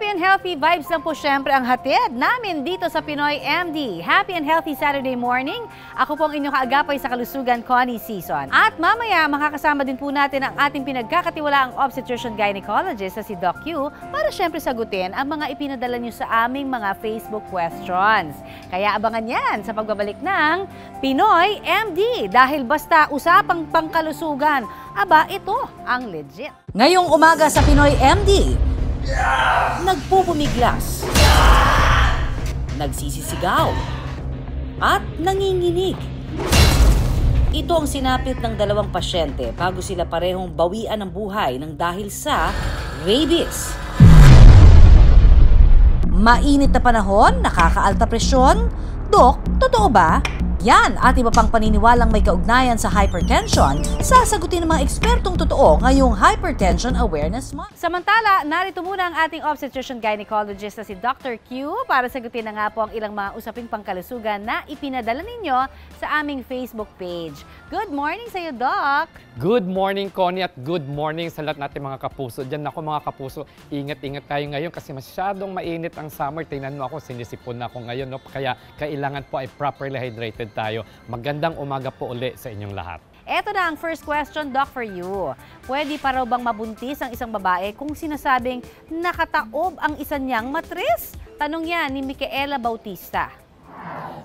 and healthy vibes lang po syempre ang hatid namin dito sa Pinoy MD. Happy and healthy Saturday morning. Ako po ang inyong kaagapay sa kalusugan, Connie Season. At mamaya makakasama din po natin ang ating pinagkakatiwalaang obstetrician gynecologist na si Doc Q para syempre sagutin ang mga ipinadala nyo sa aming mga Facebook questions. Kaya abangan yan sa pagbabalik ng Pinoy MD. Dahil basta usapang pangkalusugan, aba ito ang legit. Ngayong umaga sa Pinoy MD, nagpupumiglas, nagsisisigaw, at nanginginig. Ito ang sinapit ng dalawang pasyente bago sila parehong bawian ng buhay ng dahil sa rabies. Mainit na panahon, nakakaalta presyon. Dok, totoo ba? Yan at iba pang paniniwalang may kaugnayan sa hypertension, sasagutin ng mga ekspertong totoo ngayong Hypertension Awareness Month. Samantala, narito muna ang ating obstetrician gynecologist na si Dr. Q para sagutin na nga po ang ilang mga usaping pangkalusugan na ipinadala ninyo sa aming Facebook page. Good morning sa iyo, Doc! Good morning, Connie, at good morning sa lahat natin mga kapuso. Diyan ako mga kapuso, ingat-ingat tayo ngayon kasi masyadong mainit ang summer. Tingnan mo ako, sinisipon na ako ngayon, no? Kaya kailangan po ay properly hydrated tayo. Magandang umaga po uli sa inyong lahat. Eto na ang first question, Doc, for you. Pwede pa raw bang mabuntis ang isang babae kung sinasabing nakataob ang isa niyang matris? Tanong yan ni Micaela Bautista.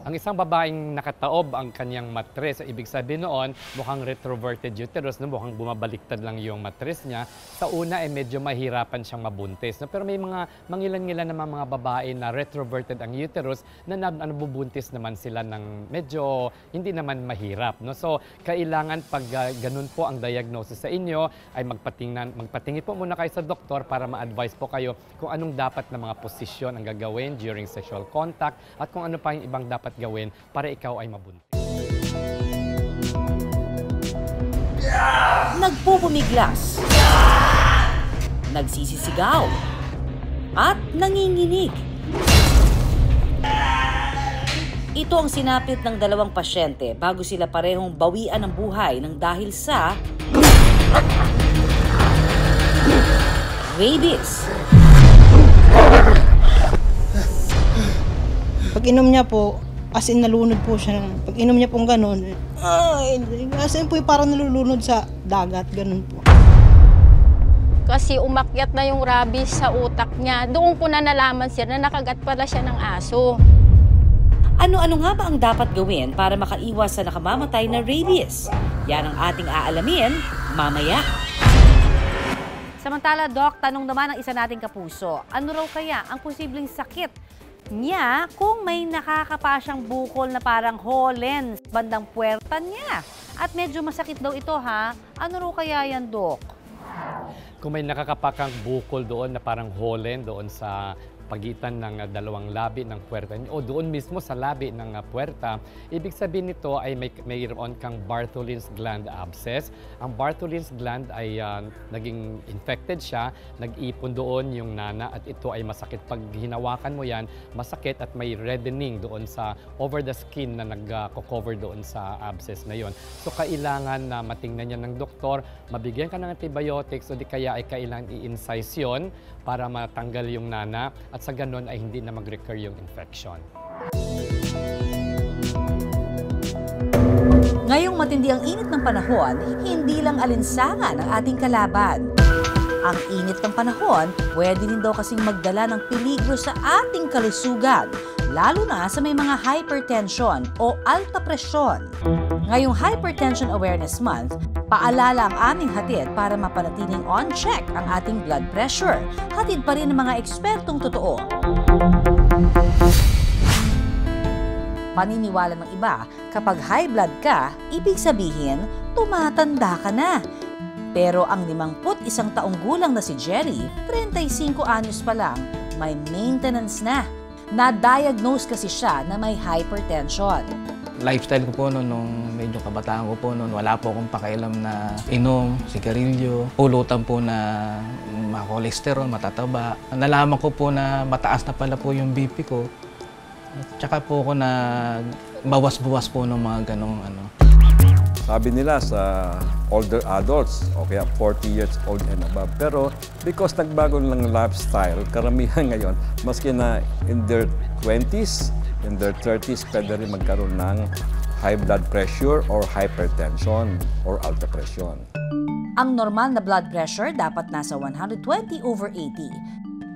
Ang isang babaeng nakataob ang kanyang matris, ibig sabihin noon, mukhang retroverted uterus, no? Mukhang bumabaliktad lang yung matris niya. Sa una, medyo mahirapan siyang mabuntis. No? Pero may mga mangilan-ngilan naman mga babae na retroverted ang uterus na nabubuntis naman sila ng medyo hindi naman mahirap. No? So, kailangan pag ganun po ang diagnosis sa inyo, ay magpatingin po muna kayo sa doktor para ma-advise po kayo kung anong dapat na mga posisyon ang gagawin during sexual contact at kung ano pa yung ibang dapat gawin para ikaw ay mabuntis. Nagpupumiglas, nagsisisigaw, at nanginginig. Ito ang sinapit ng dalawang pasyente bago sila parehong bawian ng buhay ng dahil sa rabies. Pag inom niya po, as in nalunod po siya. Pag inom niya pong gano'n, as in po parang nalulunod sa dagat, gano'n po. Kasi umakyat na yung rabies sa utak niya. Doon ko na nalaman sir na nakagat pala siya ng aso. Ano-ano nga ba ang dapat gawin para makaiwas sa nakamamatay na rabies? Yan ang ating aalamin mamaya. Samantala, Doc, tanong naman ng isa nating kapuso, ano raw kaya ang posibleng sakit niya kung may nakakapa siyang bukol na parang holen sa bandang puwerta niya? At medyo masakit daw ito, ha? Ano raw kaya yan, Doc? Kung may nakakapakang bukol doon na parang holen doon sa pagitan ng dalawang labi ng puwerta o doon mismo sa labi ng puwerta, ibig sabihin nito ay mayroon kang Bartholin's gland abscess. Ang Bartholin's gland ay naging infected siya, nag-ipon doon yung nana at ito ay masakit. Pag hinawakan mo yan, masakit at may reddening doon sa over the skin na nag-cover doon sa abscess na yon. So kailangan na matingnan yan ng doktor, mabigyan ka ng antibiotics o di kaya ay kailangan i-incise yun para matanggal yung nana at sa ganun ay hindi na mag-recur yung infection. Ngayong matindi ang init ng panahon, hindi lang alinsangan ang ating kalaban. Ang init ng panahon, pwede din daw kasing magdala ng peligro sa ating kalusugan, lalo na sa may mga hypertension o alta presyon. Ngayong Hypertension Awareness Month, paalala ang aming hatid para mapanatiling on-check ang ating blood pressure. Hatid pa rin ng mga ekspertong totoo. Paniniwala ng iba, kapag high blood ka, ibig sabihin, tumatanda ka na. Pero ang 51 taong gulang na si Jerry, 35 anyos pa lang, may maintenance na. Na-diagnose kasi siya na may hypertension. Lifestyle ko po noon, nung medyo kabataan ko po noon, wala po akong pakialam na inom, sigarilyo, pulutan po na ma-cholesterol, matataba. Nalaman ko po na mataas na pala po yung BP ko. Tsaka po ako na bawas-bawas po ng mga ganong ano. Sabi nila sa older adults, o kaya 40 years old and above. Pero because nagbago ng lifestyle, karamihan ngayon, maski na in their 20s, in their 30s, pwede rin magkaroon ng high blood pressure or hypertension or alta presyon. Ang normal na blood pressure dapat nasa 120/80.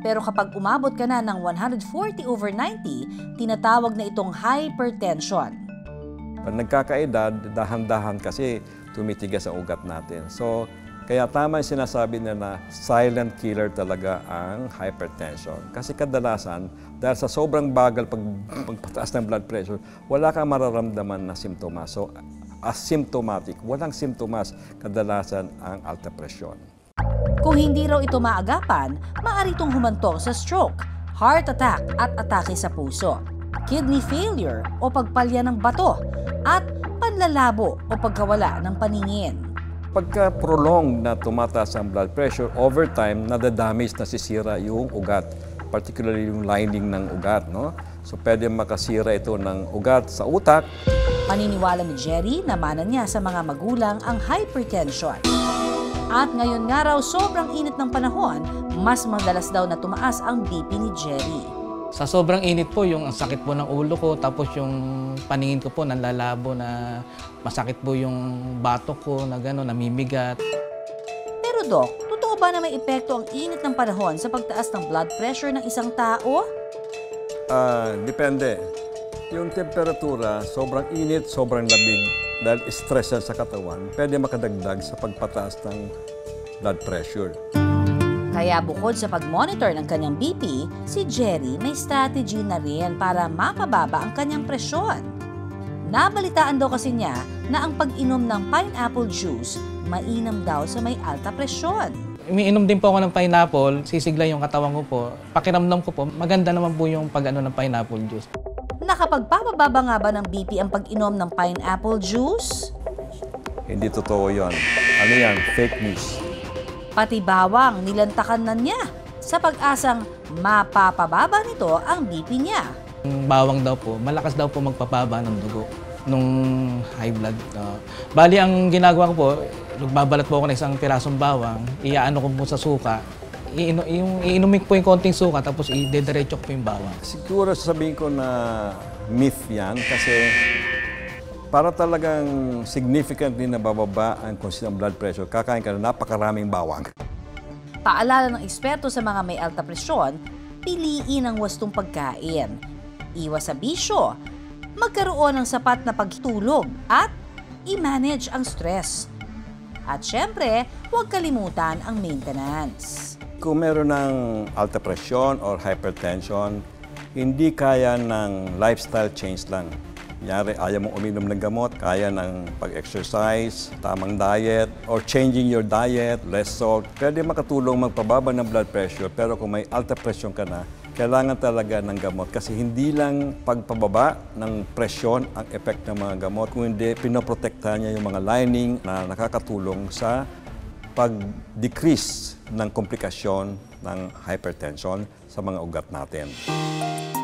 Pero kapag umabot ka na ng 140/90, tinatawag na itong hypertension. Pag nagkakaedad, dahan-dahan kasi tumitigas ang ugat natin. So, kaya tama yung sinasabi na silent killer talaga ang hypertension. Kasi kadalasan, dahil sa sobrang bagal pagpataas ng blood pressure, wala kang mararamdaman na simptomas. So, asymptomatic, walang simptomas, kadalasan ang alta presyon. Kung hindi raw ito maagapan, maaari itong humantong sa stroke, heart attack at atake sa puso, kidney failure o pagpalya ng bato, at panlalabo o pagkawala ng paningin. Pagka prolonged na tumataas ang blood pressure, over time, nadadamage, nasisira yung ugat, particularly yung lining ng ugat. No? So pwede makasira ito ng ugat sa utak. Paniniwala ni Jerry na mana niya sa mga magulang ang hypertension. At ngayon nga raw sobrang init ng panahon, mas madalas daw na tumaas ang BP ni Jerry. Sa sobrang init po, yung sakit po ng ulo ko, tapos yung paningin ko po nanlalabo na masakit po yung batok ko na gano'n, namimigat. Pero Dok, totoo ba na may epekto ang init ng panahon sa pagtaas ng blood pressure ng isang tao? Depende. Yung temperatura, sobrang init, sobrang lamig, dahil stress yan sa katawan, pwede makadagdag sa pagpataas ng blood pressure. Kaya bukod sa pag-monitor ng kanyang BP, si Jerry may strategy na rin para mapababa ang kanyang presyon. Nabalitaan daw kasi niya na ang pag-inom ng pineapple juice mainam daw sa may alta presyon. Umiinom din po ako ng pineapple, sisigla yung katawan ko po. Pakiramdam ko po, maganda naman po yung pag-ano ng pineapple juice. Nakapagpapababa nga ba ng BP ang pag-inom ng pineapple juice? Hindi totoo yon. Ano yan? Fake news. Pati bawang nilantakan na niya sa pag-asang mapapababa nito ang BP niya. Yung bawang daw po, malakas daw po magpapaba ng dugo nung high blood. Bali, ang ginagawa ko po, nagbabalat po ako ng isang pirasong bawang, iaano ko po sa suka, iinumin ko po yung konting suka, tapos idediretso ko po yung bawang. Siguro sasabihin ko na myth yan kasi para talagang significantly nabababa ang consistent blood pressure, kakain ka na napakaraming bawang. Paalala ng eksperto sa mga may alta presyon, piliin ang wastong pagkain. Iwas sa bisyo, magkaroon ng sapat na pagtulog at i-manage ang stress. At syempre, huwag kalimutan ang maintenance. Kung meron ng alta presyon or hypertension, hindi kaya ng lifestyle change lang. Kunyari, ayaw mong uminom ng gamot, kaya ng pag-exercise, tamang diet, or changing your diet, less salt. Pwede makatulong magpababa ng blood pressure, pero kung may alta presyon ka na, kailangan talaga ng gamot. Kasi hindi lang pagpababa ng presyon ang effect ng mga gamot, kundi pinoprotektahan niya yung mga lining na nakakatulong sa pag-decrease ng komplikasyon ng hypertension sa mga ugat natin.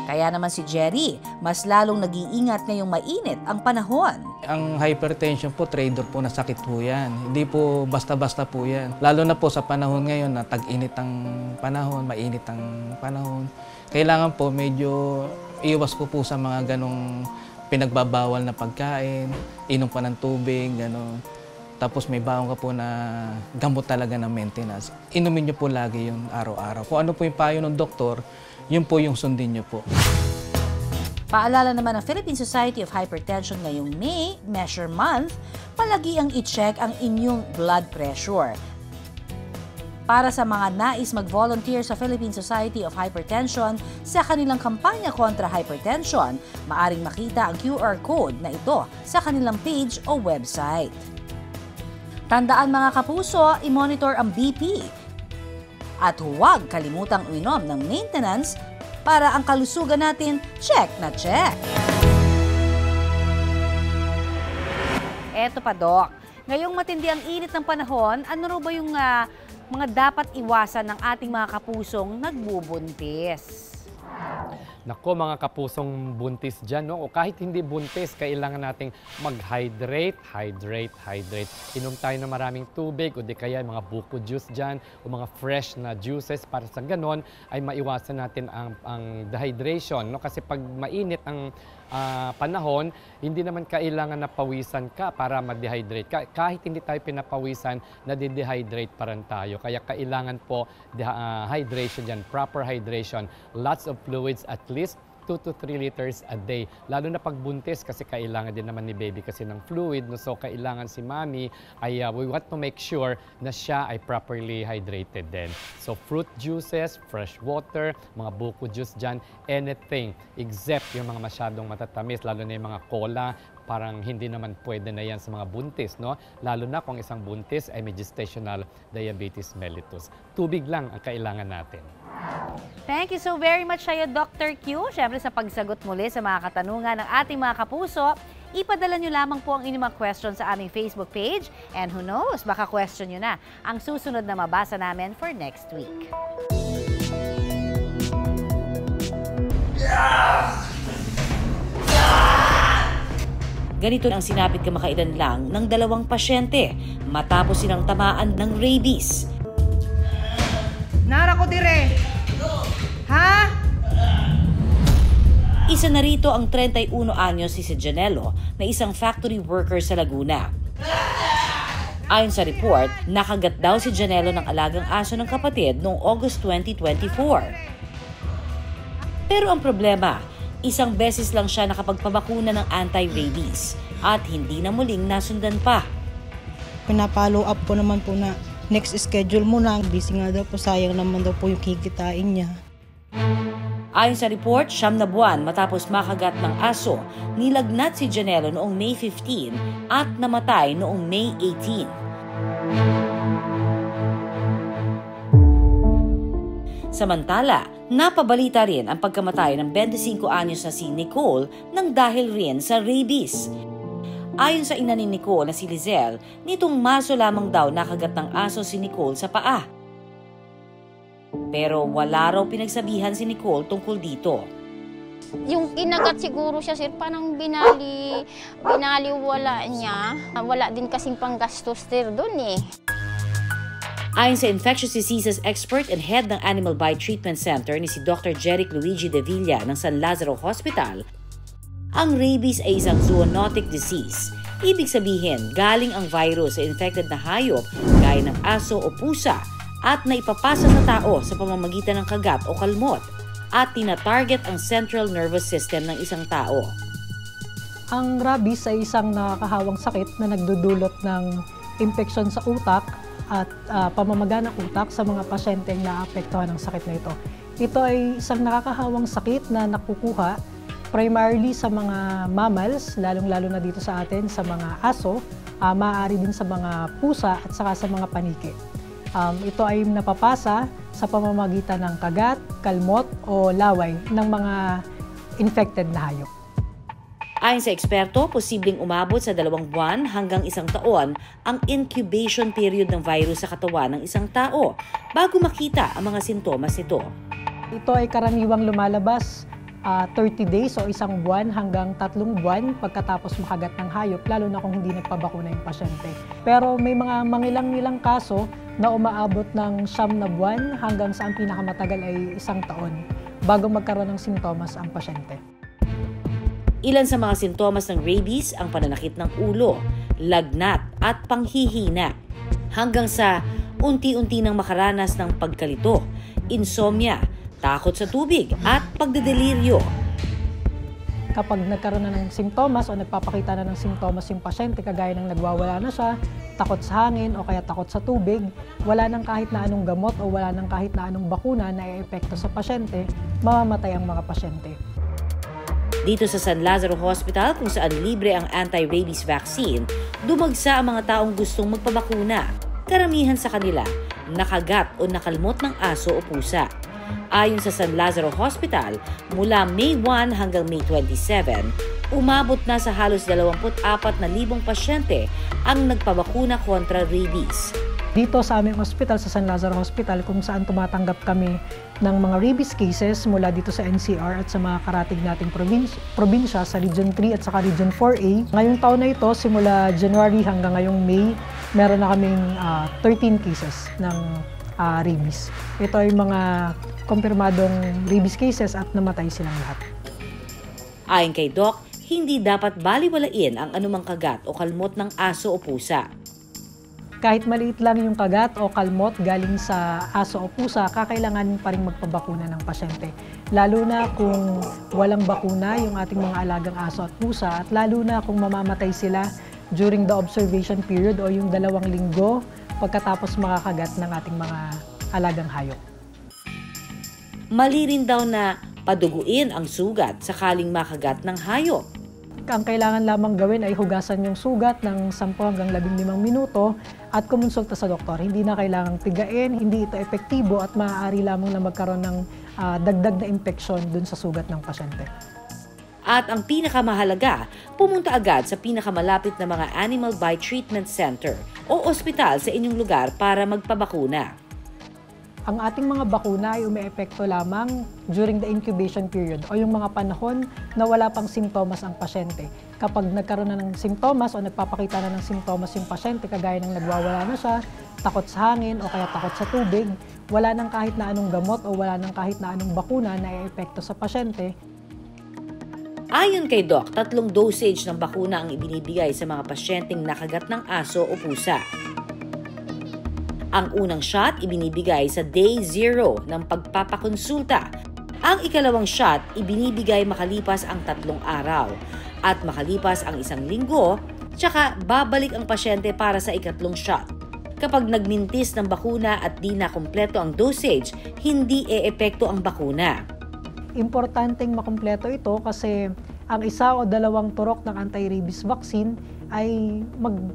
Kaya naman si Jerry, mas lalong nag-iingat ngayong mainit ang panahon. Ang hypertension po, traitor po na sakit po yan. Hindi po basta-basta po yan. Lalo na po sa panahon ngayon na tag-init ang panahon, mainit ang panahon. Kailangan po medyo iwas ko po sa mga ganong pinagbabawal na pagkain, inom pa ng tubig, gano'n. Tapos may baon ka po na gamot talaga ng maintenance. Inumin niyo po lagi yun araw-araw. Kung ano po yung payo ng doktor, yun po yung sundin niyo po. Paalala naman ng Philippine Society of Hypertension ngayong May, Measure Month, palagi ang i-check ang inyong blood pressure. Para sa mga nais mag-volunteer sa Philippine Society of Hypertension sa kanilang kampanya kontra hypertension, maaring makita ang QR code na ito sa kanilang page o website. Tandaan mga kapuso, i-monitor ang BP. At huwag kalimutang uminom ng maintenance para ang kalusugan natin check na check. Eto pa, Doc. Ngayong matindi ang init ng panahon, ano ba yung mga dapat iwasan ng ating mga kapusong nagbubuntis? Nako mga kapusong buntis dyan, no? O kahit hindi buntis, kailangan nating mag-hydrate, hydrate. Inom tayo ng maraming tubig o di kaya mga buko juice dyan o mga fresh na juices para sa ganon ay maiwasan natin ang dehydration, no? Kasi pag mainit ang panahon, hindi naman kailangan na pawisan ka para ma-dehydrate. Kahit hindi tayo pinapawisan, nade-dehydrate pa rin tayo. Kaya kailangan po hydration dyan, proper hydration. Lots of fluids, at least 2 to 3 liters a day. Lalo na pag buntis kasi kailangan din naman ni baby kasi ng fluid. No? So kailangan si mommy ay we want to make sure na siya ay properly hydrated din. So fruit juices, fresh water, mga buko juice dyan, anything except yung mga masyadong matatamis, lalo na yung mga cola, parang hindi naman pwede na yan sa mga buntis, no? Lalo na kung isang buntis ay may gestational diabetes mellitus. Tubig lang ang kailangan natin. Thank you so very much sa'yo, Dr. Q. Siyempre sa pagsagot muli sa mga katanungan ng ating mga kapuso, ipadala nyo lamang po ang inyong mga questions sa aming Facebook page. And who knows, baka question nyo na ang susunod na mabasa namin for next week. Ganito ang sinapit kamakailan lang ng 2 pasyente matapos silang tamaan ng rabies. Nara ko dire. Ha? Isa na rito ang 31 anyos si Janelo na isang factory worker sa Laguna. Ayon sa report, nakagat daw si Janelo ng alagang aso ng kapatid noong August 2024. Pero ang problema, isang beses lang siya nakapagpabakuna ng anti-rabies at hindi na muling nasundan pa. Pinapollow up po naman po na next schedule mo na. Busy nga daw po, sayang naman daw po yung kikitain niya. Ayon sa report, 9 na buwan matapos makagat ng aso, nilagnat si Janelo noong May 15 at namatay noong May 18. Samantala, napabalita rin ang pagkamatay ng 25 anyos na si Nicole nang dahil rin sa rabies. Ayon sa ina ni Nicole na si Lizelle, nitong Marso lamang daw nakagat ng aso si Nicole sa paa. Pero wala raw pinagsabihan si Nicole tungkol dito. Yung kinagat siguro siya, sir, parang binaliwala niya. Wala din kasing panggastos, sir, doon eh. Ayon sa infectious diseases expert and head ng Animal Bite Treatment Center ni si Dr. Jeric Luigi De Villa ng San Lazaro Hospital, ang rabies ay isang zoonotic disease. Ibig sabihin, galing ang virus sa infected na hayop gaya ng aso o pusa at naipapasa sa tao sa pamamagitan ng kagat o kalmot at tina-target ang central nervous system ng isang tao. Ang rabies ay isang nakakahawang sakit na nagdudulot ng impeksyon sa utak at pamamaga ng utak sa mga pasyenteng naapektuhan ng sakit na ito. Ito ay isang nakakahawang sakit na nakukuha primarily sa mga mammals, lalong-lalo na dito sa atin, sa mga aso, maaari din sa mga pusa at saka sa mga paniki. Ito ay napapasa sa pamamagitan ng kagat, kalmot o laway ng mga infected na hayop. Ayon sa eksperto, posibleng umabot sa 2 buwan hanggang 1 taon ang incubation period ng virus sa katawan ng isang tao bago makita ang mga sintomas nito. Ito ay karaniwang lumalabas 30 days o 1 buwan hanggang 3 buwan pagkatapos makagat ng hayop, lalo na kung hindi nagpabakuna yung pasyente. Pero may mga mangilang-ilang kaso na umaabot ng 9 na buwan hanggang sa ang pinakamatagal ay 1 taon bago magkaroon ng sintomas ang pasyente. Ilan sa mga sintomas ng rabies ang pananakit ng ulo, lagnat at panghihina, hanggang sa unti-unti nang makaranas ng pagkalito, insomnia, takot sa tubig at pagdedeliryo. Kapag nagkaroon na ng simptomas o nagpapakita na ng simptomas yung pasyente, kagaya ng nagwawala na siya, takot sa hangin o kaya takot sa tubig, wala nang kahit na anong gamot o wala nang kahit na anong bakuna na i-epekto sa pasyente, mamamatay ang mga pasyente. Dito sa San Lazaro Hospital, kung saan libre ang anti-rabies vaccine, dumagsa ang mga taong gustong magpabakuna. Karamihan sa kanila, nakagat o nakalmot ng aso o pusa. Ayon sa San Lazaro Hospital, mula May 1 hanggang May 27, umabot na sa halos 24,000 pasyente ang nagpabakuna kontra rabies. Dito sa aming hospital, sa San Lazaro Hospital, kung saan tumatanggap kami ng mga rabies cases mula dito sa NCR at sa mga karatig nating probinsya sa Region 3 at saka Region 4A. Ngayong taon na ito, simula January hanggang ngayong May, meron na kaming 13 cases ng rabies. Ito ay mga kumpirmadong rabies cases at namatay silang lahat. Ayon kay Doc, hindi dapat baliwalain ang anumang kagat o kalmot ng aso o pusa. Kahit maliit lang yung kagat o kalmot galing sa aso o pusa, kakailangan pa rin magpabakuna ng pasyente. Lalo na kung walang bakuna yung ating mga alagang aso at pusa, at lalo na kung mamamatay sila during the observation period o yung 2 linggo pagkatapos makakagat ng ating mga alagang hayop. Mali rin daw na paduguin ang sugat sakaling makagat ng hayop. Ang kailangan lamang gawin ay hugasan yung sugat ng 10 hanggang 15 minuto at kumonsulta sa doktor. Hindi na kailangang pigain, hindi ito epektibo at maaari lamang na magkaroon ng dagdag na impeksyon dun sa sugat ng pasyente. At ang pinakamahalaga, pumunta agad sa pinakamalapit na mga Animal Bite Treatment Center o ospital sa inyong lugar para magpabakuna. Ang ating mga bakuna ay umeepekto lamang during the incubation period o yung mga panahon na wala pang simptomas ang pasyente. Kapag nagkaroon na ng simptomas o nagpapakita na ng simptomas yung pasyente, kagaya ng nagwawala na siya, takot sa hangin o kaya takot sa tubig, wala nang kahit na anong gamot o wala nang kahit na anong bakuna na iepekto sa pasyente. Ayon kay Doc, 3 dosage ng bakuna ang ibinibigay sa mga pasyenteng nakagat ng aso o pusa. Ang unang shot ibinibigay sa day 0 ng pagpapakonsulta. Ang ikalawang shot ibinibigay makalipas ang 3 araw. At makalipas ang 1 linggo, tsaka babalik ang pasyente para sa ikatlong shot. Kapag nagmintis ng bakuna at di na kumpleto ang dosage, hindi eepekto ang bakuna. Importanteng makumpleto ito kasi ang 1 o 2 turok ng anti-rabies vaccine ay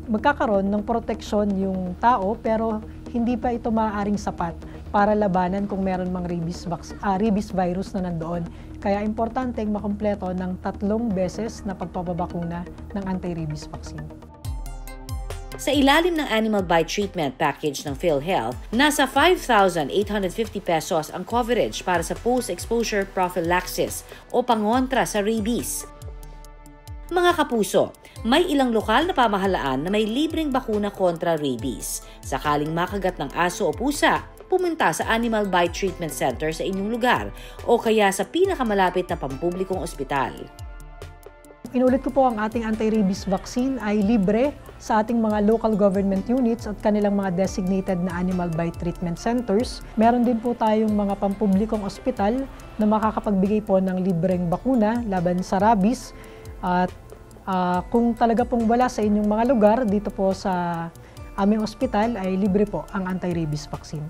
magkakaroon ng proteksyon yung tao pero hindi pa ito maaaring sapat para labanan kung meron mang rabies virus na nandoon. Kaya importanteng makumpleto ng 3 beses na pagpapabakuna ng anti-rabies vaccine. Sa ilalim ng Animal Bite Treatment Package ng PhilHealth, nasa 5,850 pesos ang coverage para sa post-exposure prophylaxis o pangontra sa rabies. Mga kapuso, may ilang lokal na pamahalaan na may libreng bakuna kontra rabies. Sakaling makagat ng aso o pusa, pumunta sa Animal Bite Treatment Center sa inyong lugar o kaya sa pinakamalapit na pampublikong ospital. Inulit ko po, ang ating anti-rabies vaccine ay libre sa ating mga local government units at kanilang mga designated na Animal Bite Treatment Centers. Meron din po tayong mga pampublikong ospital na makakapagbigay po ng libreng bakuna laban sa rabies. At kung talaga pong wala sa inyong mga lugar, dito po sa aming ospital ay libre po ang anti-rabies vaccine.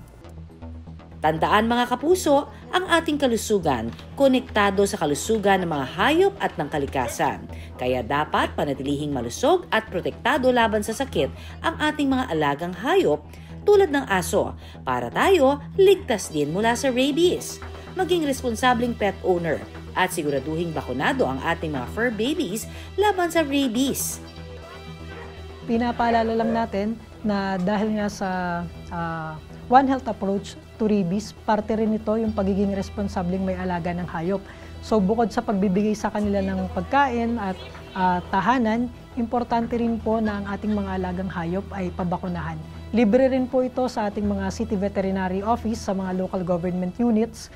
Tandaan mga kapuso, ang ating kalusugan, konektado sa kalusugan ng mga hayop at ng kalikasan. Kaya dapat panatilihing malusog at protektado laban sa sakit ang ating mga alagang hayop tulad ng aso para tayo ligtas din mula sa rabies. Maging responsableng pet owner at siguraduhing bakunado ang ating mga fur babies laban sa rabies. Pinapaalala lang natin na dahil nga sa One Health approach to rabies, parte rin ito yung pagiging responsableng may alaga ng hayop. So bukod sa pagbibigay sa kanila ng pagkain at tahanan, importante rin po na ang ating mga alagang hayop ay pabakunahan. Libre rin po ito sa ating mga city veterinary office, sa mga local government units.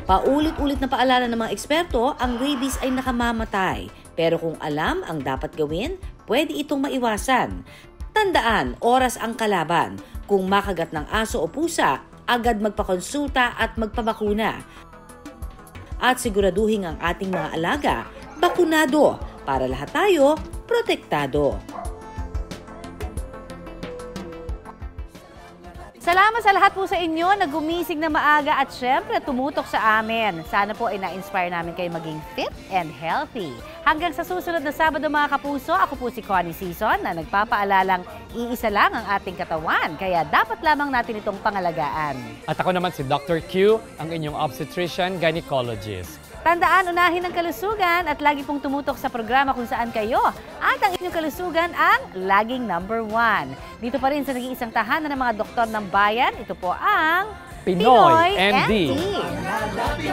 Paulit-ulit na paalala ng mga eksperto, ang rabies ay nakamamatay. Pero kung alam ang dapat gawin, pwede itong maiwasan. Tandaan, oras ang kalaban. Kung makagat ng aso o pusa, agad magpakonsulta at magpabakuna. At siguraduhin ang ating mga alaga, bakunado, para lahat tayo protektado. Salamat sa lahat po sa inyo na gumising na maaga at syempre tumutok sa amin. Sana po ay na-inspire namin kayo maging fit and healthy. Hanggang sa susunod na Sabado mga kapuso, ako po si Connie Sison na nagpapaalalang iisa lang ang ating katawan. Kaya dapat lamang natin itong pangalagaan. At ako naman si Dr. Q, ang inyong obstetrician gynecologist. Tandaan, unahin ang kalusugan at lagi pong tumutok sa programa kung saan kayo at ang inyong kalusugan ang laging number 1. Dito pa rin sa nag-iisang tahanan ng mga doktor ng bayan, ito po ang Pinoy MD. MD.